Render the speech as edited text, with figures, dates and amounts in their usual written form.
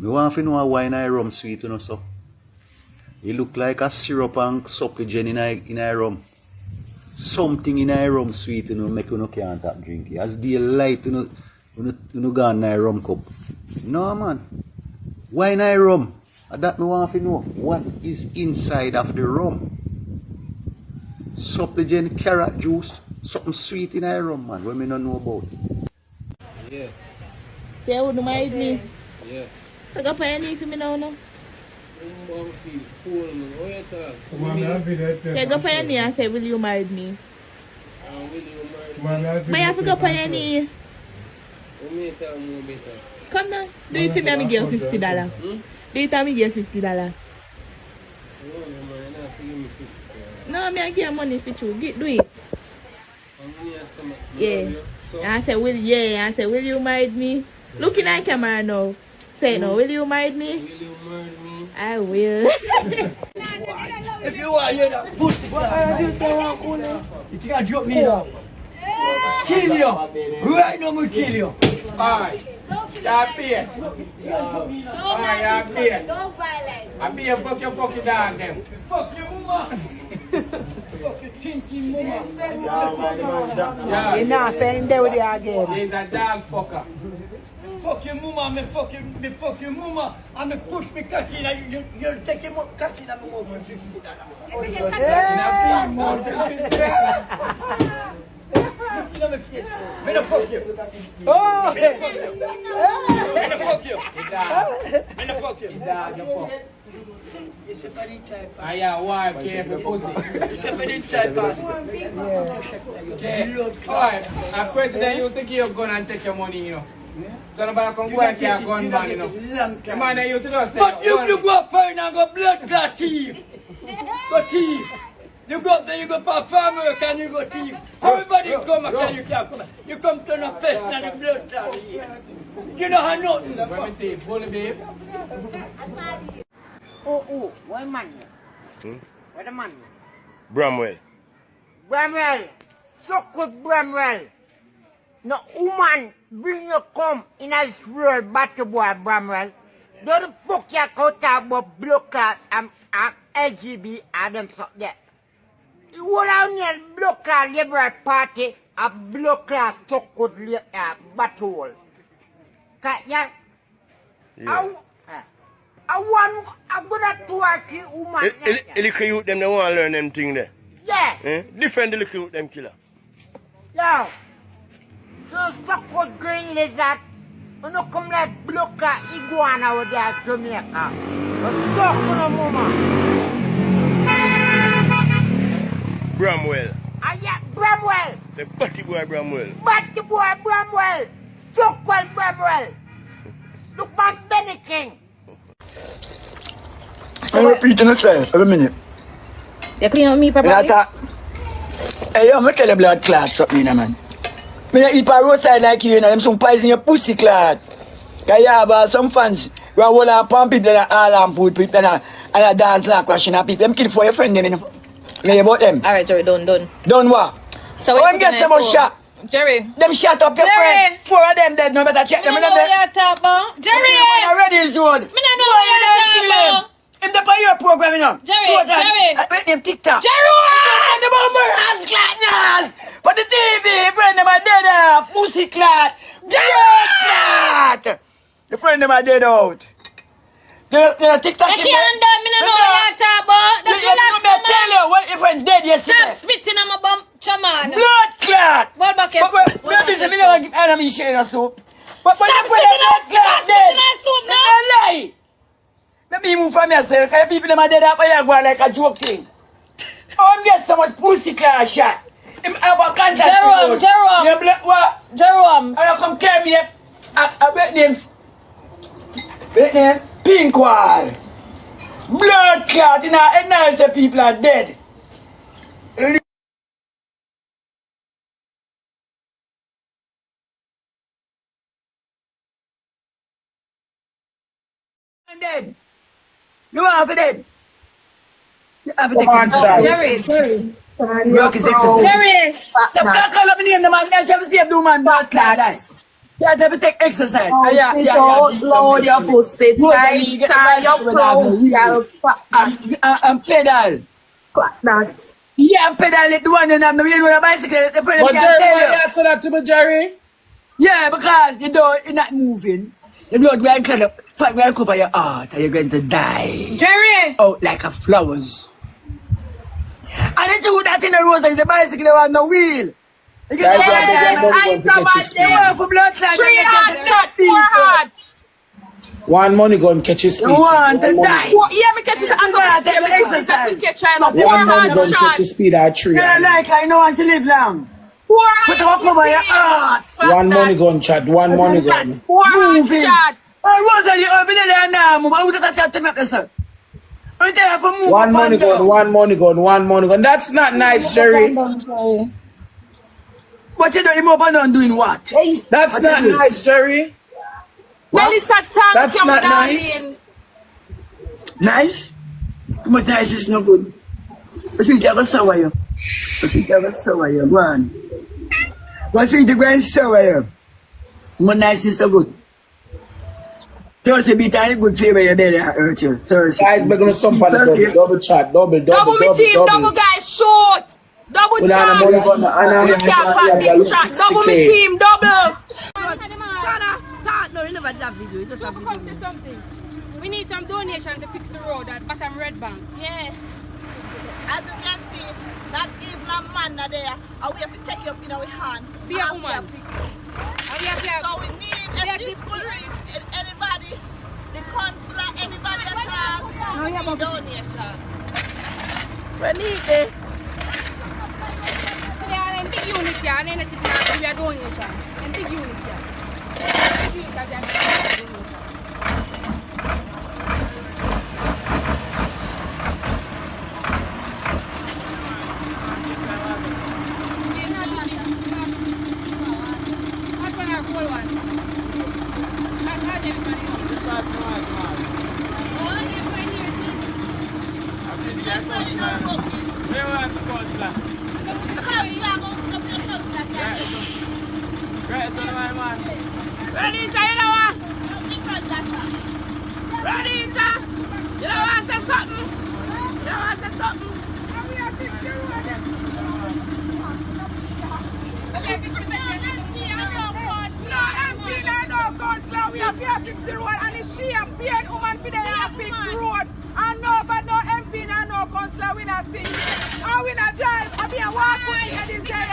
Me want to know why I rum sweet, you know, so. It look like a syrup and supplement in a rum. Something in a rum sweet, you know, make you no can't tap drink it. As they light, you know, go in a rum cup. No, man. Why in a rum? That me want to know. What is inside of the rum? Supplement, carrot juice, something sweet in a rum, man, what me don't know about. Yeah. Say you wouldn't marry me. Yeah. So go pay any for me now, no? Yeah, go pay any and say, will you marry me? But you have to go pay any. Come now. Do it for me and me give you $50. Do it and me give you $50. No, me I give you money for you. Do it. Yeah. And I say, will you marry me? Look in the camera now. Say no, will you marry me? Will you marry me? I will. If you want to hear that pussy, you think I drop me down? Kill you. Right now, I'm kill you. Alright. You're here. Alright, you're here. Don't violate. I'm here, fuck your fucking dog then. Fuck your mama. Fuck your tinky mama. You're not saying there with you again. He's a dog fucker. Fuck your mama, me fuck your mama, and me push me cocky and you take your cocky and me move for $50. Me no fuck you. Oh! Me no fuck you. Me no fuck you. It's a funny type. I am wife, careful pussy. It's a funny type. Alright, a president used to give you a gun and take your money, you know. So nobody can go and get a gun, man, you know. The man they used to just but you go up there and go blood clot thief. Go thief. You go up there, you go for farm work and you go thief. Everybody come up there, you can't come. You come to the fest and the blood clot thief. You know how nothing. Let me thief, bully babe. Oh, what man? What the man? Bramwell. Bramwell. So good Bramwell. No woman bring you come in a world battle boy Bramwell. Don't fuck your out about blood clot and LGB and them stuff there. You want on your blood clot liberal party a blood clot so good battle. Yeah. I'm gonna talk to you, woman. The little youth them, they want to learn them things there. Yeah. Defend the little youth them killer. Yo. So stuck with green lizard. When you come like blocker iguana over there in Jamaica. You stuck with a woman. Bramwell. Yeah, Bramwell. The batty boy Bramwell. Batty boy Bramwell. Stuck with Bramwell. Look man Benny King. I'm repeating myself every minute. You clean up me properly? Hey, yo, I'm tell you blood clot something, man. Me eat a roadside like you, them some poison your pussy clot. Cause you have some fans who are all on pump people and all on put people and a dance and crashing at people. Them kill for your friend, them, you know. You know about them? Alright, Jerry, done. Done what? So when get them out shot. Jerry. Them shot up your friend. 4 of them dead, no better check them. I don't know what you're talking about. Jerry! I'm ready is road. I don't know what you're talking about. In the your program, you know. Jerry. Make them TikTok. Jerry! The bomber has clat, but the TV, friend them are dead, pussy clat. Jerry clat. The friend them are dead out. The TikTok. I can't do it. I don't know what you're talking about. That's relaxed, man. Tell you what your friend dead yesterday. Stop spitting on my bum, chaman. Blood clot. What about you? Maybe the middle of enemy share a soup. But Stop your spitting blood clot dead. on soup now. That's a lie. Let me move from yourself, because people them are dead up and you're going like a joke thing. I'm get so much pussy clot shot. I'm about contact. Jerome. You blood what? Jerome. I come carry me a bed names. Bed name? Pink wall. Blood clot in our head now, the people are dead. Dead. You are for dead. You have to take it. Jerry. Work is exercise. Jerry. Stop call up the name, the man. Let's have a safe do man. Bad clot. Yeah, they take exercise. Oh, Yeah, sit yeah, out yeah. loud your pussy. Go Try and get the tie your bicycle proud and girl. and pedal. Clap that. Yeah, and pedal it the one and have no wheel with a bicycle. The friend But can Jerry, tell why you. you say that to me, Jerry? Yeah, because you're not moving. The blood going to up, fat going to cover your heart, and you're going to die. Jerry! Out like a flowers. And it's you that in the road, there's a bicycle that has no wheel. You get Yes, I'm somebody. for blood clot. 3 hearts shot, 4 hearts. One money gun catch his speech. You want to die. Yeah, me catch this. I'm going to catch you. 4 One money gun hearts catch shot. his speed at 3. Yeah, like I know want to live long. 4 Put it up over your heart. One money gun chat, one money gun. 4 hearts Moving. shot. I was on the over there now, move. I would have to make this up. I'm there for move. One money gun, one money gun, one money gun. That's not nice, Jerry. But you know, him up and down doing what? That's not nice, Jerry. Melissa Tang, That's come not down nice. in. Nice? Too much nice is no good. I think you have a sour you. I think you have a sour you. Go on. Go think the grand sour you. Too much nice is so good. Thursday be tiny good flavor your belly hurt you. Thursday. Guys, we're gonna some on the double chat, double Double team, double guys, short. Double With Anna money gun, Anna, You can't pack this shot. Double me 60K. team, double. No, you never did that video. You just have video. Something. We need some donation to fix the road at bottom Red Bank. Yeah. As you can see, not even a man are there. And we have to take you up in our hand. Be a woman. So we need, if this could reach anybody, the consular, anybody at all, we need donation. Renee. Yeah, and big unit here, and then we are donation. And big unit here. Big unit here, we are donation. Renita, you know what? Renita, you know what I say something? You know what I say something? No MP, no councillor. We have to fix the road, and it's she and being woman for the fix the road. And no, but no MP, no councillor, we not sing. And we not drive. I be a walk with ladies there.